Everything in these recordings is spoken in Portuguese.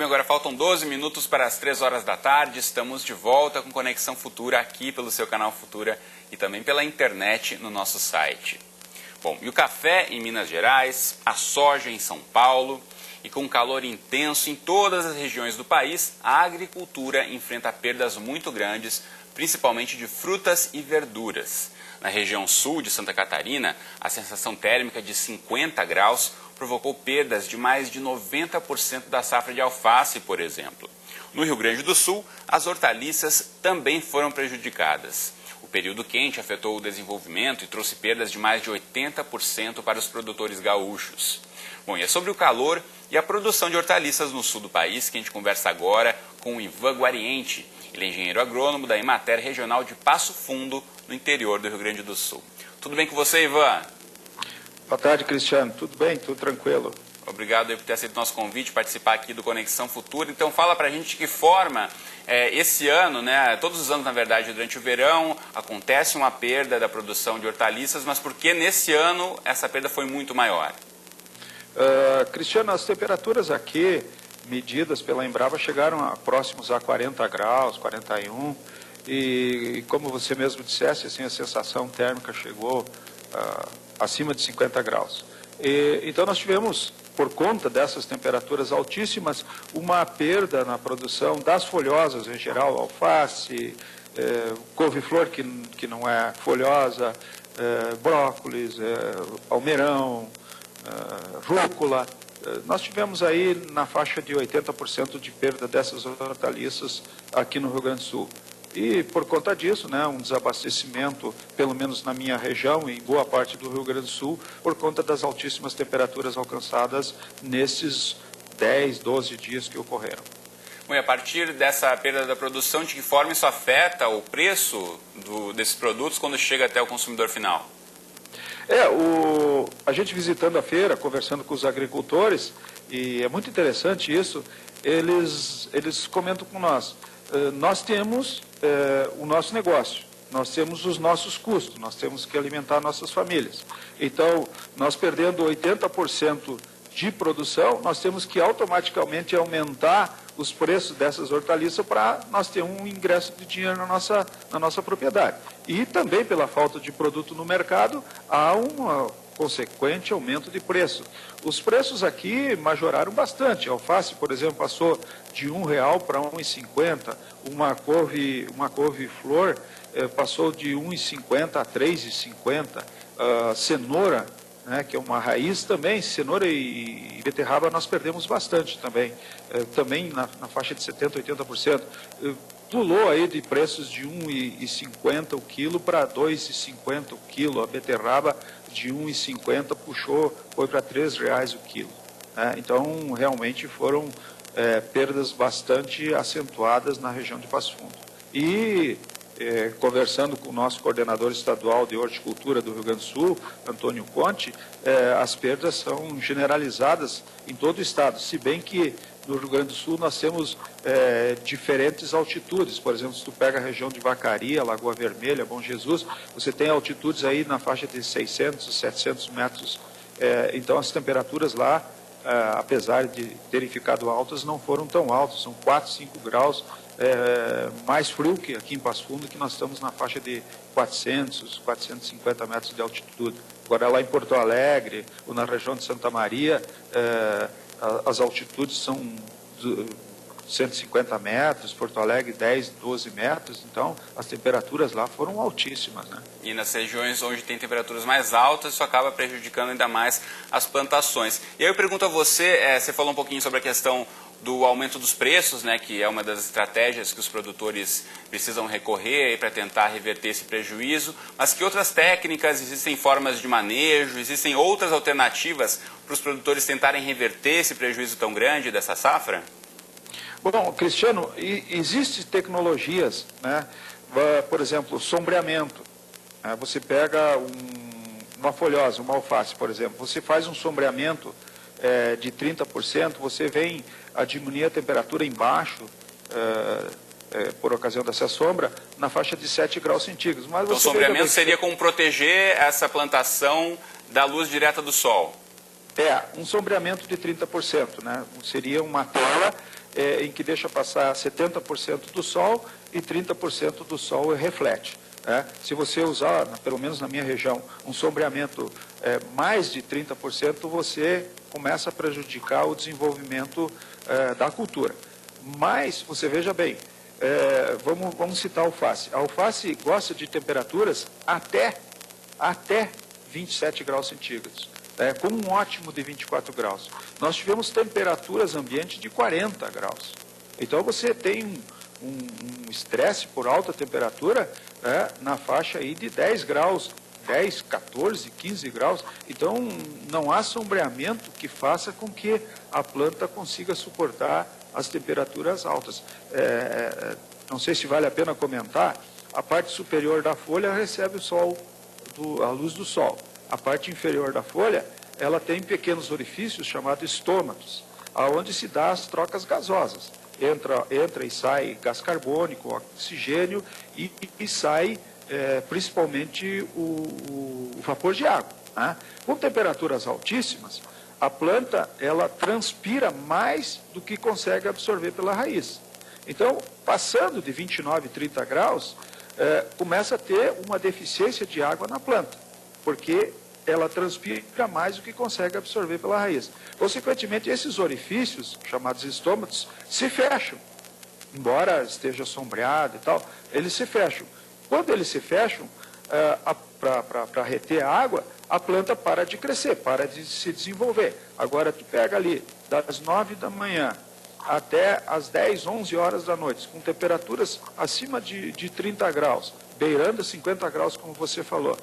bem, agora faltam 12 minutos para as 3 horas da tarde. Estamos de volta com Conexão Futura aqui pelo seu canal Futura e também pela internet no nosso site. Bom, e o café em Minas Gerais, a soja em São Paulo e com calor intenso em todas as regiões do país, a agricultura enfrenta perdas muito grandes, principalmente de frutas e verduras. Na região sul de Santa Catarina, a sensação térmica de 50 graus provocou perdas de mais de 90% da safra de alface, por exemplo. No Rio Grande do Sul, as hortaliças também foram prejudicadas. O período quente afetou o desenvolvimento e trouxe perdas de mais de 80% para os produtores gaúchos. Bom, e é sobre o calor e a produção de hortaliças no sul do país que a gente conversa agora com o Ivan Guariente. Ele é engenheiro agrônomo da Emater Regional de Passo Fundo, no interior do Rio Grande do Sul. Tudo bem com você, Ivan? Boa tarde, Cristiano. Tudo bem? Tudo tranquilo. Obrigado por ter aceito o nosso convite, participar aqui do Conexão Futura. Então fala pra gente de que forma esse ano, né, todos os anos na verdade, durante o verão, acontece uma perda da produção de hortaliças, mas por que nesse ano essa perda foi muito maior? Cristiano, as temperaturas aqui, medidas pela Embrapa, chegaram próximos a 40 graus, 41, e como você mesmo dissesse, assim, a sensação térmica chegou acima de 50 graus. Então nós tivemos, por conta dessas temperaturas altíssimas, uma perda na produção das folhosas em geral, alface, couve-flor que não é folhosa, brócolis, almeirão, rúcula. Nós tivemos aí na faixa de 80% de perda dessas hortaliças aqui no Rio Grande do Sul. E por conta disso, né, um desabastecimento, pelo menos na minha região e em boa parte do Rio Grande do Sul, por conta das altíssimas temperaturas alcançadas nesses 10, 12 dias que ocorreram. Bom, e a partir dessa perda da produção, de que forma isso afeta o preço desses produtos quando chega até o consumidor final? A gente visitando a feira, conversando com os agricultores, e é muito interessante isso, eles comentam com nós. Nós temos o nosso negócio, nós temos os nossos custos, nós temos que alimentar nossas famílias. Então, nós perdendo 80% de produção, nós temos que automaticamente aumentar os preços dessas hortaliças para nós ter um ingresso de dinheiro na nossa propriedade. E também pela falta de produto no mercado, há um consequente aumento de preço. Os preços aqui majoraram bastante. A alface, por exemplo, passou de R$1 para R$1,50. Uma couve-flor passou de R$1,50 a R$3,50. Cenoura, né, que é uma raiz também, cenoura e beterraba nós perdemos bastante também. Também na faixa de 70%, 80%. Pulou aí de preços de R$1,50 o quilo para R$2,50 o quilo. A beterraba de R$1,50 foi para R$3 o quilo. Né? Então, realmente foram perdas bastante acentuadas na região de Passo Fundo. E, conversando com o nosso coordenador estadual de horticultura do Rio Grande do Sul, Antônio Conte, as perdas são generalizadas em todo o estado, se bem que no Rio Grande do Sul nós temos diferentes altitudes. Por exemplo, se tu pega a região de Vacaria, Lagoa Vermelha, Bom Jesus, você tem altitudes aí na faixa de 600, 700 metros. Então as temperaturas lá, apesar de terem ficado altas, não foram tão altas, são 4, 5 graus mais frio que aqui em Passo Fundo, que nós estamos na faixa de 400, 450 metros de altitude. Agora lá em Porto Alegre, ou na região de Santa Maria, as altitudes são 150 metros, Porto Alegre 10, 12 metros, então as temperaturas lá foram altíssimas, né? E nas regiões onde tem temperaturas mais altas, isso acaba prejudicando ainda mais as plantações. E aí eu pergunto a você, você falou um pouquinho sobre a questão do aumento dos preços, né, que é uma das estratégias que os produtores precisam recorrer para tentar reverter esse prejuízo, mas que outras técnicas, existem formas de manejo, existem outras alternativas para os produtores tentarem reverter esse prejuízo tão grande dessa safra? Bom, Cristiano, existem tecnologias, né? Por exemplo, sombreamento. Você pega uma folhosa, uma alface, por exemplo, você faz um sombreamento de 30%, você vem a diminuir a temperatura embaixo, por ocasião dessa sombra, na faixa de 7 graus centígrados. Mas então, o sombreamento seria como proteger essa plantação da luz direta do sol? Um sombreamento de 30%, né? Seria uma tela em que deixa passar 70% do sol e 30% do sol reflete. Se você usar, pelo menos na minha região, um sombreamento mais de 30%, você começa a prejudicar o desenvolvimento da cultura. Mas, você veja bem, vamos citar a alface. A alface gosta de temperaturas até 27 graus centígrados, com um ótimo de 24 graus. Nós tivemos temperaturas ambiente de 40 graus. Então você tem um estresse por alta temperatura na faixa aí de 10 graus, 10, 14, 15 graus. Então não há sombreamento que faça com que a planta consiga suportar as temperaturas altas. Não sei se vale a pena comentar, a parte superior da folha recebe o sol, a luz do sol. A parte inferior da folha, ela tem pequenos orifícios chamados estômatos, aonde se dá as trocas gasosas. Entra e sai gás carbônico, oxigênio e sai principalmente o vapor de água. Com temperaturas altíssimas, a planta ela transpira mais do que consegue absorver pela raiz. Então, passando de 29, 30 graus, começa a ter uma deficiência de água na planta, porque ela transpira mais do que consegue absorver pela raiz. Consequentemente, esses orifícios, chamados estômatos, se fecham. Embora esteja sombreado e tal, eles se fecham. Quando eles se fecham, para reter a água, a planta para de crescer, para de se desenvolver. Agora, tu pega ali, das 9 da manhã até as 10, 11 horas da noite, com temperaturas acima de 30 graus, beirando 50 graus, como você falou,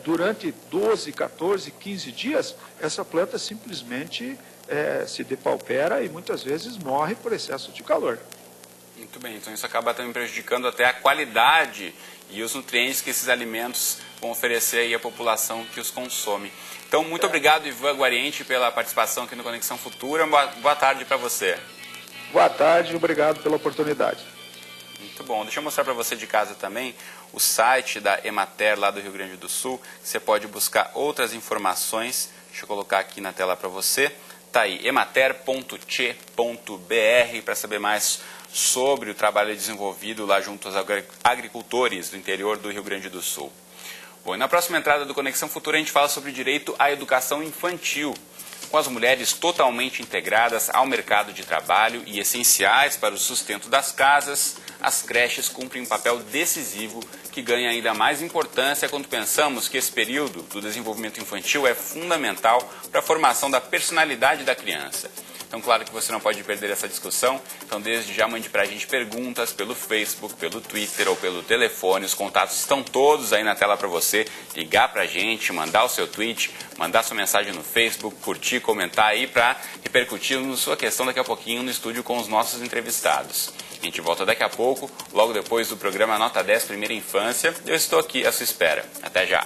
durante 12, 14, 15 dias, essa planta simplesmente se depaupera e muitas vezes morre por excesso de calor. Muito bem, então isso acaba também prejudicando até a qualidade e os nutrientes que esses alimentos vão oferecer aí à população que os consome. Então, muito obrigado, Ivan Guariente, pela participação aqui no Conexão Futura. Boa tarde para você. Boa tarde, obrigado pela oportunidade. Muito bom. Deixa eu mostrar para você de casa também o site da Emater lá do Rio Grande do Sul. Você pode buscar outras informações. Deixa eu colocar aqui na tela para você. Está aí, emater.che.br, para saber mais sobre o trabalho desenvolvido lá junto aos agricultores do interior do Rio Grande do Sul. Bom, e na próxima entrada do Conexão Futura a gente fala sobre direito à educação infantil, com as mulheres totalmente integradas ao mercado de trabalho e essenciais para o sustento das casas. As creches cumprem um papel decisivo que ganha ainda mais importância quando pensamos que esse período do desenvolvimento infantil é fundamental para a formação da personalidade da criança. Então, claro que você não pode perder essa discussão. Então, desde já, mande para a gente perguntas pelo Facebook, pelo Twitter ou pelo telefone. Os contatos estão todos aí na tela para você ligar para a gente, mandar o seu tweet, mandar sua mensagem no Facebook, curtir, comentar aí para repercutir na sua questão daqui a pouquinho no estúdio com os nossos entrevistados. A gente volta daqui a pouco, logo depois do programa Nota 10 Primeira Infância. Eu estou aqui à sua espera. Até já!